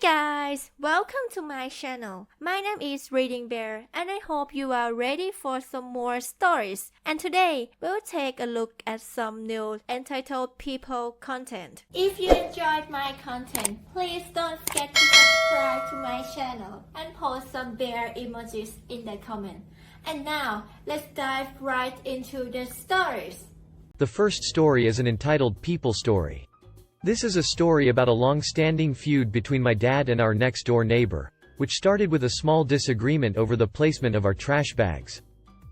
guys, welcome to my channel. My name is ReadingBear and I hope you are ready for some more stories. And today, we'll take a look at some new entitled people content. If you enjoyed my content, please don't forget to subscribe to my channel and post some bear emojis in the comment. And now, let's dive right into the stories. The first story is an entitled People Story. This is a story about a long-standing feud between my dad and our next-door neighbor, which started with a small disagreement over the placement of our trash bags.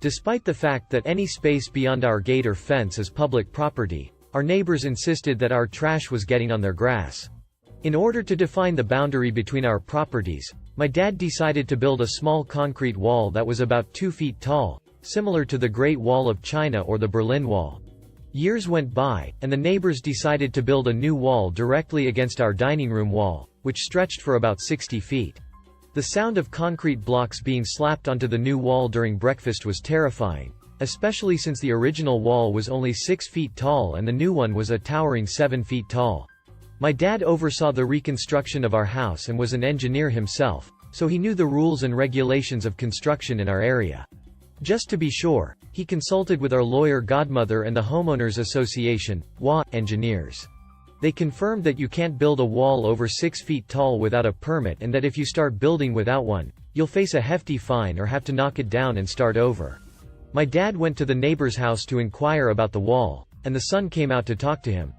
Despite the fact that any space beyond our gate or fence is public property, our neighbors insisted that our trash was getting on their grass. In order to define the boundary between our properties, my dad decided to build a small concrete wall that was about 2 feet tall, similar to the Great Wall of China or the Berlin Wall. Years went by, and the neighbors decided to build a new wall directly against our dining room wall, which stretched for about 60 feet. The sound of concrete blocks being slapped onto the new wall during breakfast was terrifying, especially since the original wall was only 6 feet tall and the new one was a towering 7 feet tall. My dad oversaw the reconstruction of our house and was an engineer himself, so he knew the rules and regulations of construction in our area. Just to be sure, he consulted with our lawyer godmother and the Homeowners Association, WA, engineers. They confirmed that you can't build a wall over 6 feet tall without a permit and that if you start building without one, you'll face a hefty fine or have to knock it down and start over. My dad went to the neighbor's house to inquire about the wall, and the son came out to talk to him.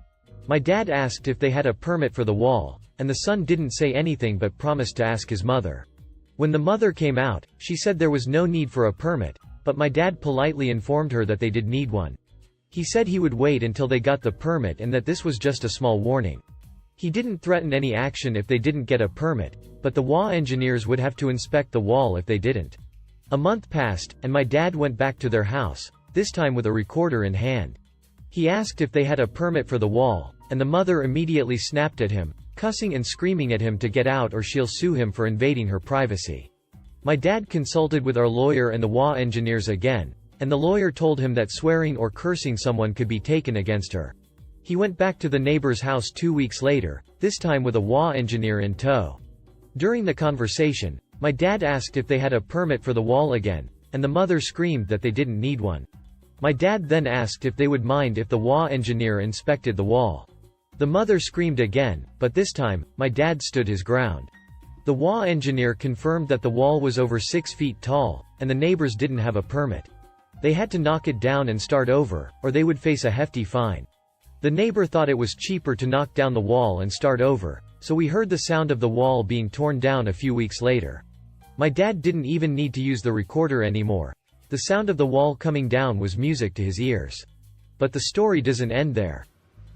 My dad asked if they had a permit for the wall, and the son didn't say anything but promised to ask his mother. When the mother came out, she said there was no need for a permit, but my dad politely informed her that they did need one. He said he would wait until they got the permit and that this was just a small warning. He didn't threaten any action if they didn't get a permit, but the WA engineers would have to inspect the wall if they didn't. A month passed, and my dad went back to their house, this time with a recorder in hand. He asked if they had a permit for the wall, and the mother immediately snapped at him, cussing and screaming at him to get out or she'll sue him for invading her privacy. My dad consulted with our lawyer and the WA engineers again, and the lawyer told him that swearing or cursing someone could be taken against her. He went back to the neighbor's house 2 weeks later, this time with a WA engineer in tow. During the conversation, my dad asked if they had a permit for the wall again, and the mother screamed that they didn't need one. My dad then asked if they would mind if the WA engineer inspected the wall. The mother screamed again, but this time, my dad stood his ground. The WA engineer confirmed that the wall was over 6 feet tall, and the neighbors didn't have a permit. They had to knock it down and start over, or they would face a hefty fine. The neighbor thought it was cheaper to knock down the wall and start over, so we heard the sound of the wall being torn down a few weeks later. My dad didn't even need to use the recorder anymore. The sound of the wall coming down was music to his ears. But the story doesn't end there.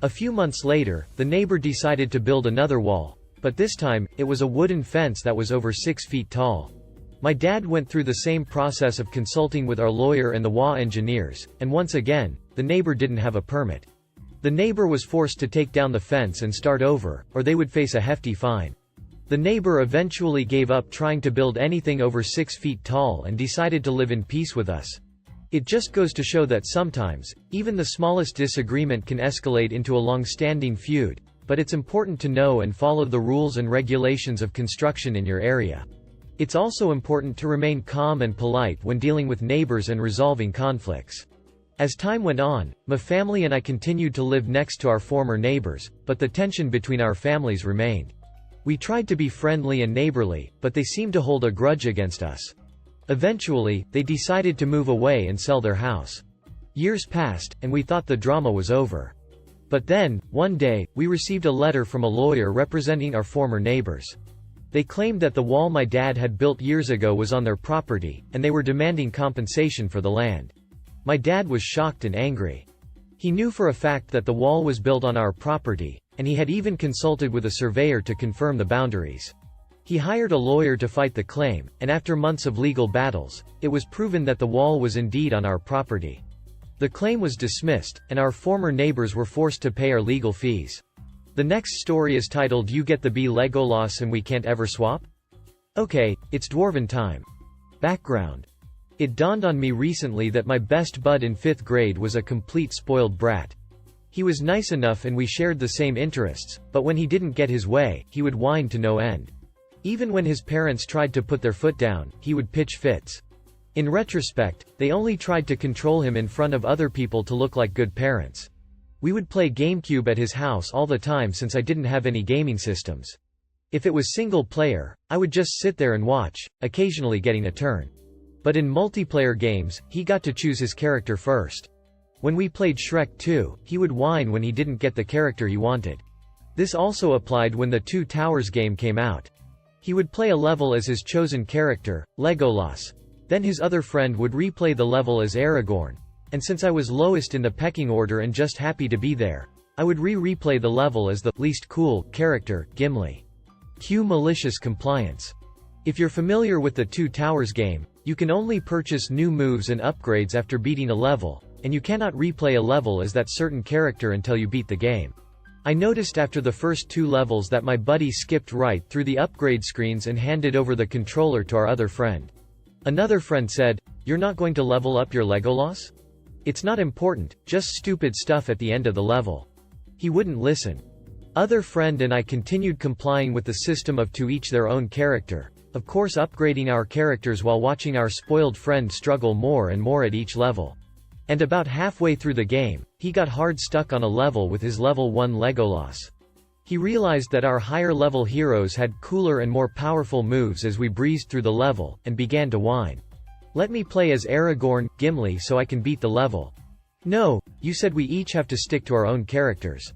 A few months later, the neighbor decided to build another wall. But this time, it was a wooden fence that was over 6 feet tall. My dad went through the same process of consulting with our lawyer and the WA engineers, and once again, the neighbor didn't have a permit. The neighbor was forced to take down the fence and start over, or they would face a hefty fine. The neighbor eventually gave up trying to build anything over 6 feet tall and decided to live in peace with us. It just goes to show that sometimes, even the smallest disagreement can escalate into a long-standing feud, but it's important to know and follow the rules and regulations of construction in your area. It's also important to remain calm and polite when dealing with neighbors and resolving conflicts. As time went on, my family and I continued to live next to our former neighbors, but the tension between our families remained. We tried to be friendly and neighborly, but they seemed to hold a grudge against us. Eventually, they decided to move away and sell their house. Years passed, and we thought the drama was over. But then, one day, we received a letter from a lawyer representing our former neighbors. They claimed that the wall my dad had built years ago was on their property, and they were demanding compensation for the land. My dad was shocked and angry. He knew for a fact that the wall was built on our property, and he had even consulted with a surveyor to confirm the boundaries. He hired a lawyer to fight the claim, and after months of legal battles, it was proven that the wall was indeed on our property. The claim was dismissed, and our former neighbors were forced to pay our legal fees. The next story is titled You Get the Bee Legolas and We Can't Ever Swap? Okay, it's Dwarven time. Background. It dawned on me recently that my best bud in 5th grade was a complete spoiled brat. He was nice enough and we shared the same interests, but when he didn't get his way, he would whine to no end. Even when his parents tried to put their foot down, he would pitch fits. In retrospect, they only tried to control him in front of other people to look like good parents. We would play GameCube at his house all the time since I didn't have any gaming systems. If it was single player, I would just sit there and watch, occasionally getting a turn. But in multiplayer games, he got to choose his character first. When we played Shrek 2, he would whine when he didn't get the character he wanted. This also applied when the Two Towers game came out. He would play a level as his chosen character, Legolas. Then his other friend would replay the level as Aragorn. And since I was lowest in the pecking order and just happy to be there, I would replay the level as the least cool character, Gimli. Cue malicious compliance. If you're familiar with the Two Towers game, you can only purchase new moves and upgrades after beating a level, and you cannot replay a level as that certain character until you beat the game. I noticed after the first 2 levels that my buddy skipped right through the upgrade screens and handed over the controller to our other friend. Another friend said, "You're not going to level up your Legolas? It's not important, just stupid stuff at the end of the level." He wouldn't listen. Other friend and I continued complying with the system of to each their own character, of course upgrading our characters while watching our spoiled friend struggle more and more at each level. And about halfway through the game, he got hard stuck on a level with his level 1 Legolas. He realized that our higher level heroes had cooler and more powerful moves as we breezed through the level, and began to whine. "Let me play as Aragorn, Gimli so I can beat the level." "No, you said we each have to stick to our own characters.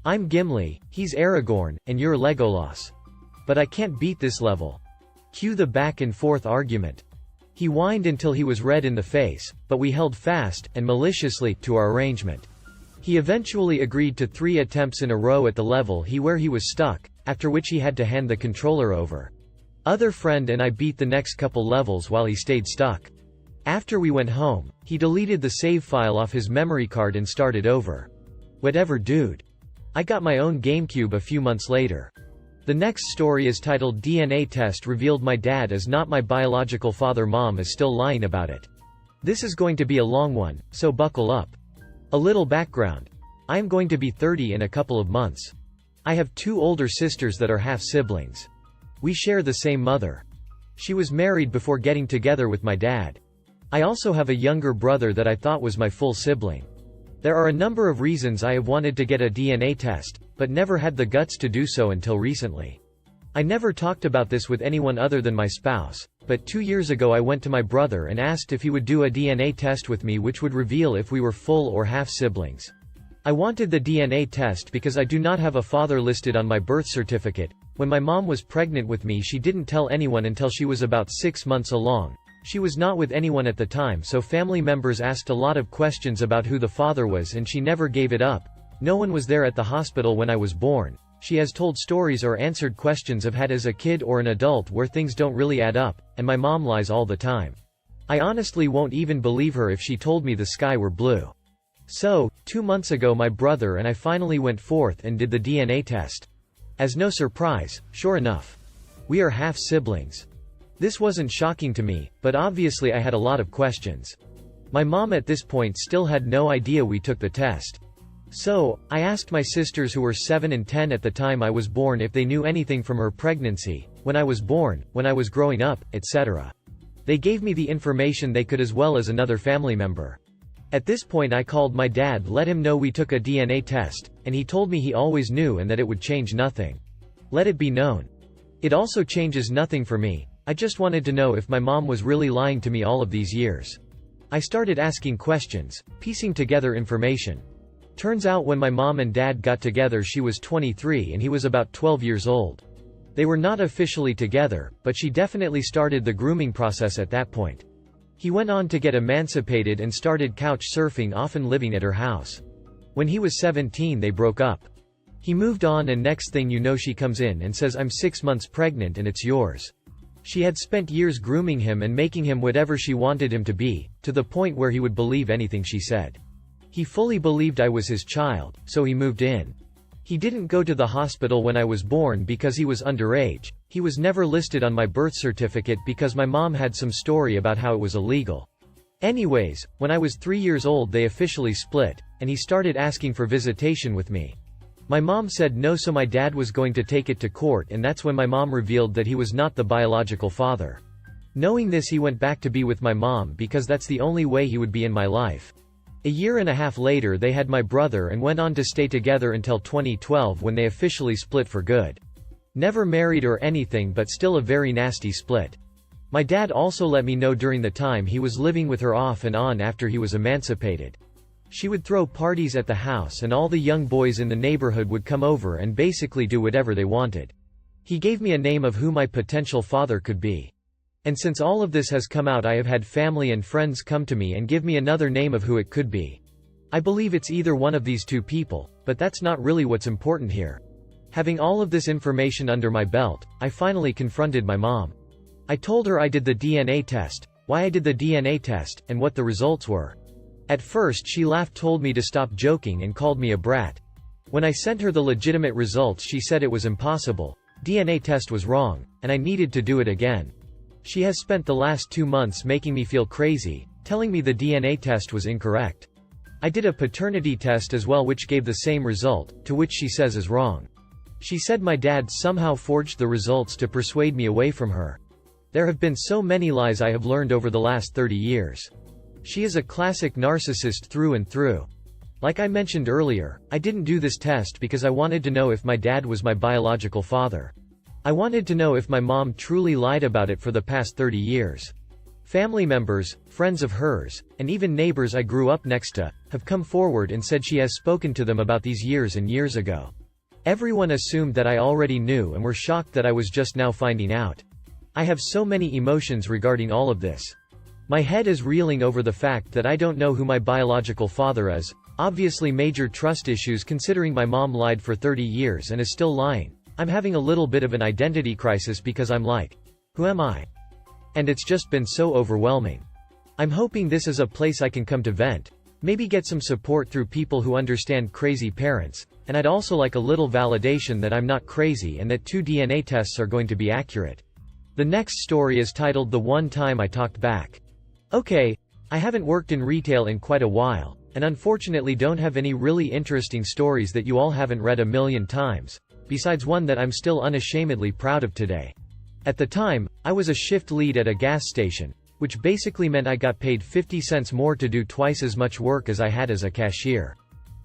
I'm Gimli, he's Aragorn, and you're Legolas. But I can't beat this level." Cue the back and forth argument. He whined until he was red in the face, but we held fast, and maliciously, to our arrangement. He eventually agreed to 3 attempts in a row at the level where he was stuck, after which he had to hand the controller over. Other friend and I beat the next couple levels while he stayed stuck. After we went home, he deleted the save file off his memory card and started over. Whatever, dude. I got my own GameCube a few months later. The next story is titled DNA Test Revealed My Dad Is Not My Biological Father. Mom is still lying about it. This is going to be a long one, so buckle up. A little background. I am going to be 30 in a couple of months. I have 2 older sisters that are half-siblings. We share the same mother. She was married before getting together with my dad. I also have a younger brother that I thought was my full sibling. There are a number of reasons I have wanted to get a DNA test, but never had the guts to do so until recently. I never talked about this with anyone other than my spouse, but 2 years ago I went to my brother and asked if he would do a DNA test with me which would reveal if we were full or half siblings. I wanted the DNA test because I do not have a father listed on my birth certificate. When my mom was pregnant with me, she didn't tell anyone until she was about 6 months along. She was not with anyone at the time, so family members asked a lot of questions about who the father was and she never gave it up. No one was there at the hospital when I was born. She has told stories or answered questions I've had as a kid or an adult where things don't really add up, and my mom lies all the time. I honestly won't even believe her if she told me the sky were blue. So, 2 months ago my brother and I finally went forth and did the DNA test. As no surprise, sure enough, we are half siblings. This wasn't shocking to me, but obviously I had a lot of questions. My mom at this point still had no idea we took the test. So, I asked my sisters who were 7 and 10 at the time I was born if they knew anything from her pregnancy, when I was born, when I was growing up, etc. They gave me the information they could as well as another family member. At this point I called my dad, let him know we took a DNA test, and he told me he always knew and that it would change nothing. Let it be known. It also changes nothing for me. I just wanted to know if my mom was really lying to me all of these years. I started asking questions, piecing together information. Turns out when my mom and dad got together she was 23 and he was about 12 years old. They were not officially together, but she definitely started the grooming process at that point. He went on to get emancipated and started couch surfing, often living at her house. When he was 17 they broke up. He moved on and next thing you know she comes in and says I'm 6 months pregnant and it's yours. She had spent years grooming him and making him whatever she wanted him to be, to the point where he would believe anything she said. He fully believed I was his child, so he moved in. He didn't go to the hospital when I was born because he was underage. He was never listed on my birth certificate because my mom had some story about how it was illegal. Anyways, when I was 3 years old they officially split, and he started asking for visitation with me. My mom said no, so my dad was going to take it to court, and that's when my mom revealed that he was not the biological father. Knowing this, he went back to be with my mom because that's the only way he would be in my life. A year and a half later they had my brother and went on to stay together until 2012 when they officially split for good. Never married or anything, but still a very nasty split. My dad also let me know during the time he was living with her off and on after he was emancipated. She would throw parties at the house and all the young boys in the neighborhood would come over and basically do whatever they wanted. He gave me a name of who my potential father could be. And since all of this has come out, I have had family and friends come to me and give me another name of who it could be. I believe it's either one of these two people, but that's not really what's important here. Having all of this information under my belt, I finally confronted my mom. I told her I did the DNA test, why I did the DNA test, and what the results were. At first she laughed, told me to stop joking, and called me a brat. When I sent her the legitimate results, she said it was impossible. DNA test was wrong, and I needed to do it again. She has spent the last 2 months making me feel crazy, telling me the DNA test was incorrect. I did a paternity test as well, which gave the same result, to which she says is wrong. She said my dad somehow forged the results to persuade me away from her. There have been so many lies I have learned over the last 30 years. She is a classic narcissist through and through. Like I mentioned earlier, I didn't do this test because I wanted to know if my dad was my biological father. I wanted to know if my mom truly lied about it for the past 30 years. Family members, friends of hers, and even neighbors I grew up next to, have come forward and said she has spoken to them about these years and years ago. Everyone assumed that I already knew and were shocked that I was just now finding out. I have so many emotions regarding all of this. My head is reeling over the fact that I don't know who my biological father is. Obviously major trust issues considering my mom lied for 30 years and is still lying. I'm having a little bit of an identity crisis because I'm like, who am I? And it's just been so overwhelming. I'm hoping this is a place I can come to vent, maybe get some support through people who understand crazy parents, and I'd also like a little validation that I'm not crazy and that 2 DNA tests are going to be accurate. The next story is titled The One Time I Talked Back. Okay, I haven't worked in retail in quite a while, and unfortunately don't have any really interesting stories that you all haven't read a million times, besides one that I'm still unashamedly proud of today. At the time, I was a shift lead at a gas station, which basically meant I got paid 50 cents more to do twice as much work as I had as a cashier.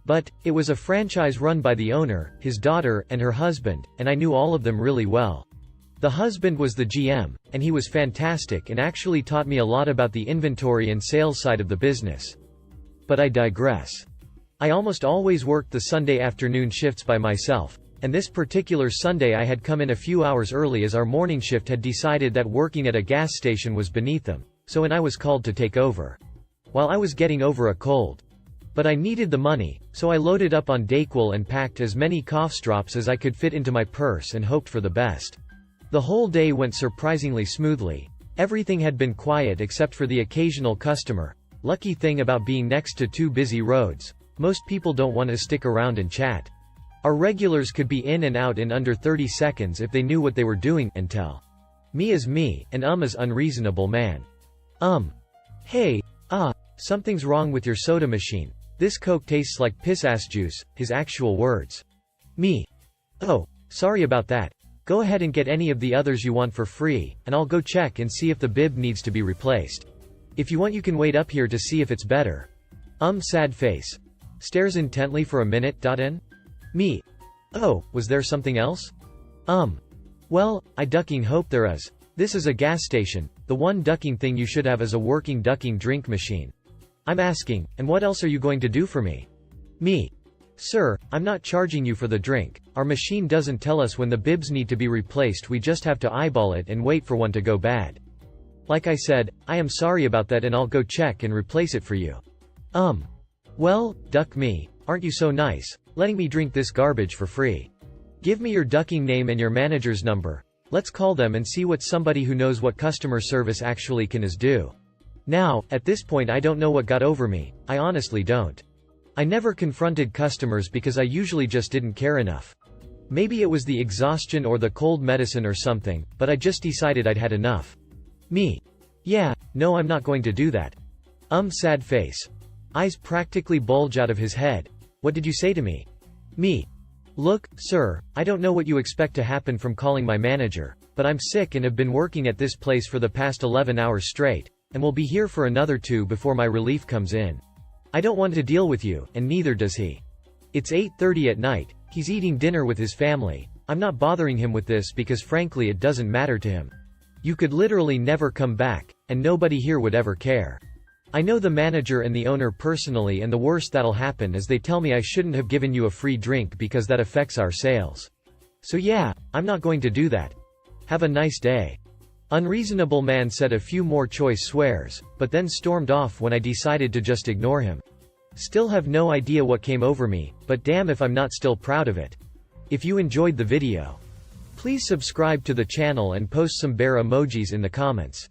But, it was a franchise run by the owner, his daughter, and her husband, and I knew all of them really well. The husband was the GM, and he was fantastic and actually taught me a lot about the inventory and sales side of the business. But I digress. I almost always worked the Sunday afternoon shifts by myself, and this particular Sunday I had come in a few hours early as our morning shift had decided that working at a gas station was beneath them, so when I was called to take over. While I was getting over a cold. But I needed the money, so I loaded up on Dayquil and packed as many cough drops as I could fit into my purse and hoped for the best. The whole day went surprisingly smoothly. Everything had been quiet except for the occasional customer. Lucky thing about being next to 2 busy roads, most people don't want to stick around and chat. Our regulars could be in and out in under 30 seconds if they knew what they were doing, and tell. Me is me, and is unreasonable man. Hey, something's wrong with your soda machine. This Coke tastes like piss-ass juice, his actual words. Me. Oh, sorry about that. Go ahead and get any of the others you want for free, and I'll go check and see if the bib needs to be replaced. If you want you can wait up here to see if it's better. Sad face. Stares intently for a minute. Me. Oh, was there something else? Well, I ducking hope there is. This is a gas station, the one ducking thing you should have is a working ducking drink machine. I'm asking, and what else are you going to do for me? Me. Sir, I'm not charging you for the drink. Our machine doesn't tell us when the bibs need to be replaced, we just have to eyeball it and wait for one to go bad. Like I said, I am sorry about that and I'll go check and replace it for you. Well, duck me, aren't you so nice, letting me drink this garbage for free. Give me your ducking name and your manager's number. Let's call them and see what somebody who knows what customer service actually can do. Now, at this point I don't know what got over me, I honestly don't. I never confronted customers because I usually just didn't care enough. Maybe it was the exhaustion or the cold medicine or something, but I just decided I'd had enough. Me. Yeah, no, I'm not going to do that. Sad face. Eyes practically bulge out of his head. What did you say to me? Me. Look, sir, I don't know what you expect to happen from calling my manager, but I'm sick and have been working at this place for the past 11 hours straight, and will be here for another 2 before my relief comes in. I don't want to deal with you, and neither does he. It's 8:30 at night, he's eating dinner with his family. I'm not bothering him with this because frankly it doesn't matter to him. You could literally never come back, and nobody here would ever care. I know the manager and the owner personally, and the worst that'll happen is they tell me I shouldn't have given you a free drink because that affects our sales. So yeah, I'm not going to do that. Have a nice day. Unreasonable man said a few more choice swears, but then stormed off when I decided to just ignore him. Still have no idea what came over me, but damn if I'm not still proud of it. If you enjoyed the video, please subscribe to the channel and post some bear emojis in the comments.